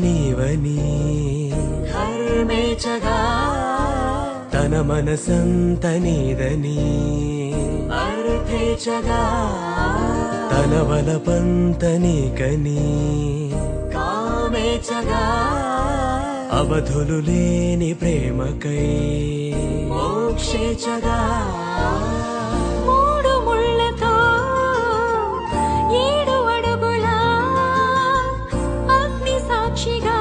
నీవని హర్మేచగా తన మనసంత నీదని అర్థేచగా తన వలపంత నీకని కామేచగా అవధులు లేని ప్రేమకై మోక్షేచగా మూడు ముళ్ళతో 7 అడుగుల అగ్ని సాక్షిగా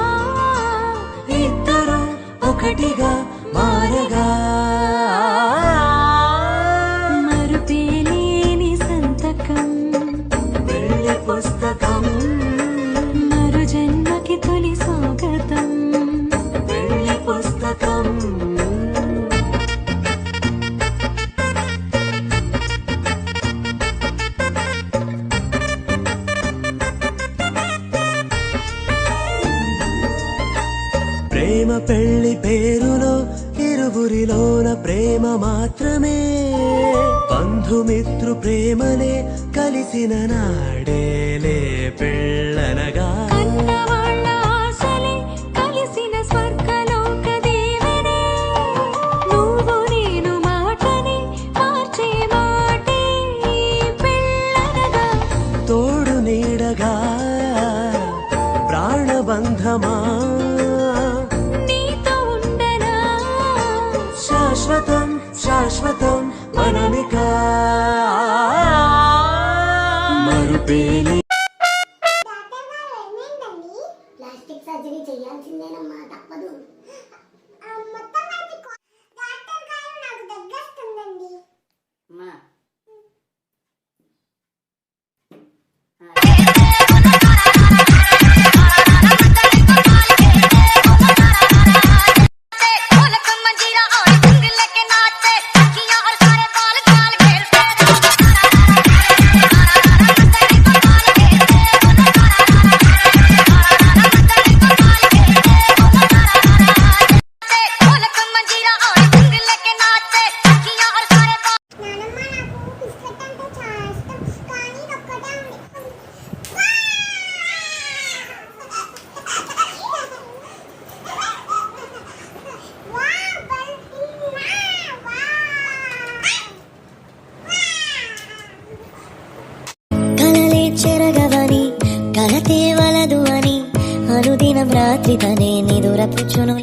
ఇద్దరు ఒకటిగా మారగా మరుపేలేని సంతకం వెళ్ళి పుస్తకం మరు జన్మకి తొలి స్వాగతం వెళ్ళి పుస్తకం ప్రేమ పెళ్లి పేరులో ఇరువురిలోన ప్రేమ మాత్రమే బంధుమిత్రు ప్రేమనే కలిసిన నాడేలే పెళ్ళనగా కన్నవాళ్ళ ఆశలే కలిసిన స్వర్గలోక దేవనే నువ్వు నేను మాటని మార్చే మాటే పెళ్ళనగా తోడు నీడగా ప్రాణబంధమా నీతో ఉండనా శాశ్వతం శాశ్వతం మనమిక మరుపేలి ప్లాస్టిక్ సర్జరీ చేయాల్సిందేనమ్మా తప్పదు. డాక్టర్ గారు నాకు దగ్గొస్తుందండి. చెరగవని కలతే వలదు అని అనుదినం రాత్రి తనే నిదురపుచ్చును.